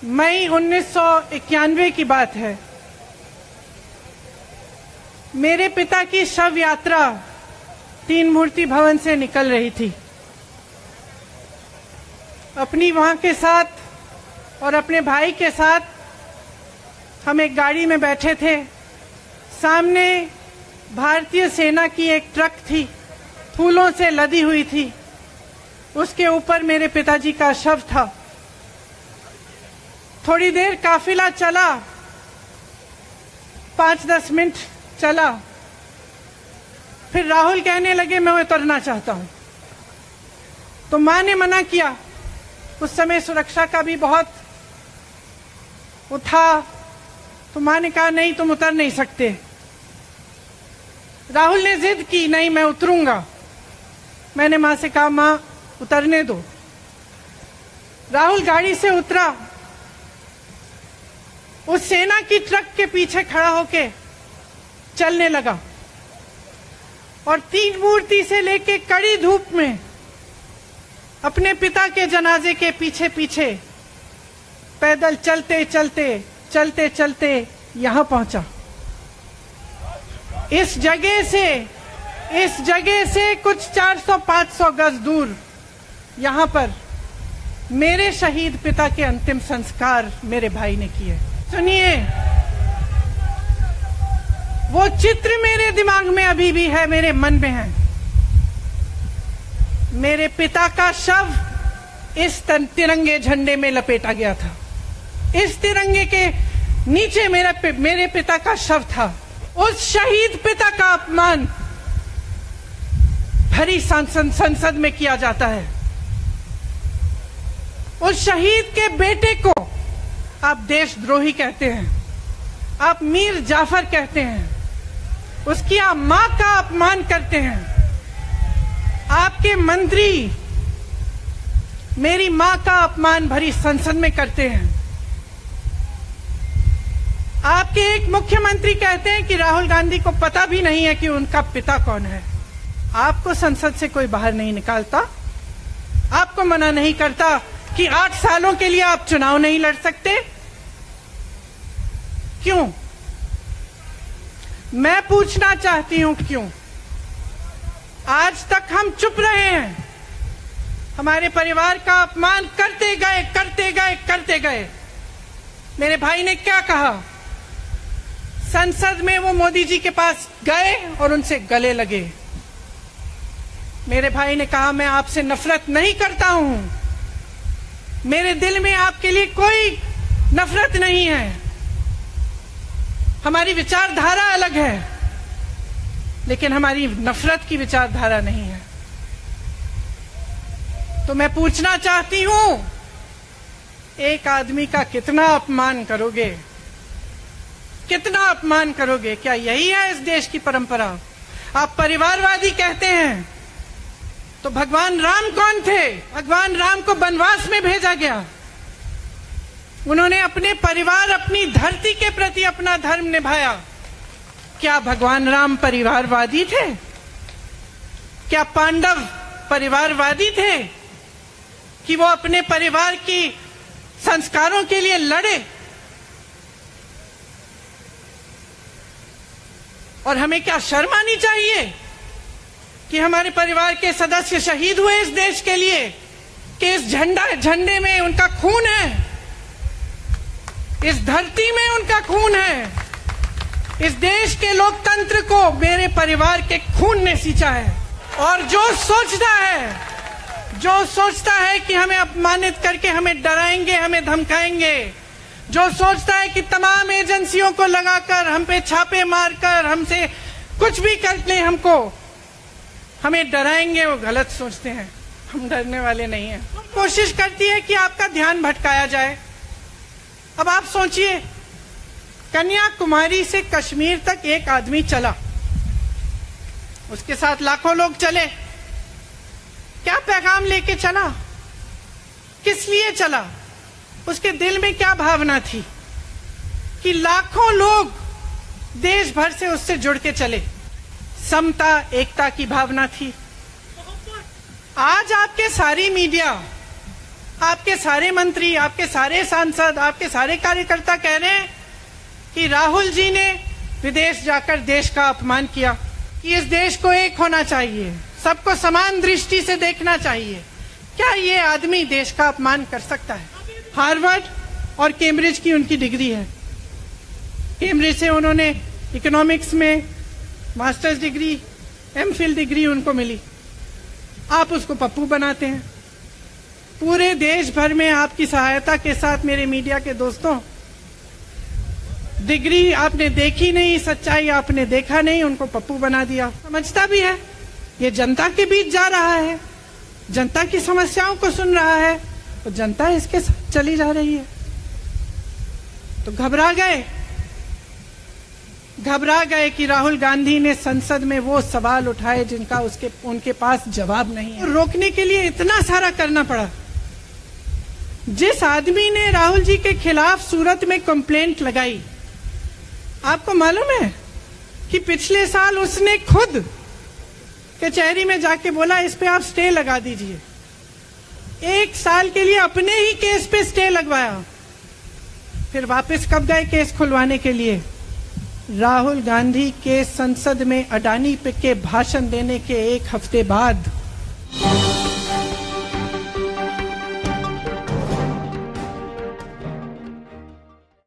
मई 1991 की बात है। मेरे पिता की शव यात्रा तीन मूर्ति भवन से निकल रही थी। अपनी मां के साथ और अपने भाई के साथ हम एक गाड़ी में बैठे थे। सामने भारतीय सेना की एक ट्रक थी, फूलों से लदी हुई थी। उसके ऊपर मेरे पिताजी का शव था। थोड़ी देर काफिला चला, 5-10 मिनट चला। फिर राहुल कहने लगे मैं उतरना चाहता हूं। तो मां ने मना किया। उस समय सुरक्षा का भी बहुत था। तो मां ने कहा नहीं, तुम उतर नहीं सकते। राहुल ने जिद की, नहीं मैं उतरूंगा। मैंने मां से कहा मां उतरने दो। राहुल गाड़ी से उतरा। उस सेना की ट्रक के पीछे खड़ा होके चलने लगा और तीन मूर्ति से लेके कड़ी धूप में अपने पिता के जनाजे के पीछे पीछे पैदल चलते चलते चलते चलते यहां पहुंचा। इस जगह से कुछ 400-500 गज दूर यहां पर मेरे शहीद पिता के अंतिम संस्कार मेरे भाई ने किए। सुनिए, वो चित्र मेरे दिमाग में अभी भी है, मेरे मन में है। मेरे पिता का शव इस तिरंगे झंडे में लपेटा गया था। इस तिरंगे के नीचे मेरे पिता का शव था। उस शहीद पिता का अपमान भरी संसद में किया जाता है। उस शहीद के बेटे को आप देशद्रोही कहते हैं, आप मीर जाफर कहते हैं, उसकी आप मां का अपमान करते हैं। आपके मंत्री मेरी मां का अपमान भरी संसद में करते हैं। आपके एक मुख्यमंत्री कहते हैं कि राहुल गांधी को पता भी नहीं है कि उनका पिता कौन है। आपको संसद से कोई बाहर नहीं निकालता, आपको मना नहीं करता कि 8 सालों के लिए आप चुनाव नहीं लड़ सकते। क्यों? मैं पूछना चाहती हूं क्यों? आज तक हम चुप रहे हैं। हमारे परिवार का अपमान करते गए। मेरे भाई ने क्या कहा? संसद में वो मोदी जी के पास गए और उनसे गले लगे। मेरे भाई ने कहा मैं आपसे नफरत नहीं करता हूं, मेरे दिल में आपके लिए कोई नफरत नहीं है, हमारी विचारधारा अलग है, लेकिन हमारी नफरत की विचारधारा नहीं है। तो मैं पूछना चाहती हूं, एक आदमी का कितना अपमान करोगे? कितना अपमान करोगे? क्या यही है इस देश की परंपरा? आप परिवारवादी कहते हैं, तो भगवान राम कौन थे? भगवान राम को वनवास में भेजा गया। उन्होंने अपने परिवार, अपनी धरती के प्रति अपना धर्म निभाया। क्या भगवान राम परिवारवादी थे? क्या पांडव परिवारवादी थे कि वो अपने परिवार की संस्कारों के लिए लड़े? और हमें क्या शर्म आनी चाहिए कि हमारे परिवार के सदस्य शहीद हुए इस देश के लिए, कि इस झंडे में उनका खून है, इस धरती में उनका खून है। इस देश के लोकतंत्र को मेरे परिवार के खून ने सींचा है। और जो सोचता है कि हमें अपमानित करके हमें डराएंगे, हमें धमकाएंगे, जो सोचता है कि तमाम एजेंसियों को लगाकर हम पे छापे मारकर हमसे कुछ भी कर ले, हमको हमें डराएंगे, वो गलत सोचते हैं। हम डरने वाले नहीं हैं। कोशिश करती है कि आपका ध्यान भटकाया जाए। अब आप सोचिए, कन्याकुमारी से कश्मीर तक एक आदमी चला, उसके साथ लाखों लोग चले। क्या पैगाम लेके चला? किस लिए चला? उसके दिल में क्या भावना थी कि लाखों लोग देश भर से उससे जुड़ के चले? समता, एकता की भावना थी। आज आपके सारी मीडिया आपके सारे मंत्री, आपके सारे सांसद, आपके सारे कार्यकर्ता कह रहे हैं कि राहुल जी ने विदेश जाकर देश का अपमान किया, कि इस देश को एक होना चाहिए, सबको समान दृष्टि से देखना चाहिए। क्या ये आदमी देश का अपमान कर सकता है? हार्वर्ड और कैम्ब्रिज की उनकी डिग्री है। कैम्ब्रिज से उन्होंने इकोनॉमिक्स में मास्टर्स डिग्री, एमफिल डिग्री उनको मिली। आप उसको पप्पू बनाते हैं। पूरे देश भर में आपकी सहायता के साथ मेरे मीडिया के दोस्तों, डिग्री आपने देखी नहीं, सच्चाई आपने देखा नहीं, उनको पप्पू बना दिया। समझता भी है, ये जनता के बीच जा रहा है, जनता की समस्याओं को सुन रहा है, तो जनता इसके साथ चली जा रही है। तो घबरा गए कि राहुल गांधी ने संसद में वो सवाल उठाए जिनका उनके पास जवाब नहीं है। रोकने के लिए इतना सारा करना पड़ा। जिस आदमी ने राहुल जी के खिलाफ सूरत में कंप्लेंट लगाई, आपको मालूम है कि पिछले साल उसने खुद कचहरी में जाके बोला इस पे आप स्टे लगा दीजिए। 1 साल के लिए अपने ही केस पे स्टे लगवाया। फिर वापस कब गए केस खुलवाने के लिए? राहुल गांधी के संसद में अडानी पे के भाषण देने के 1 हफ्ते बाद।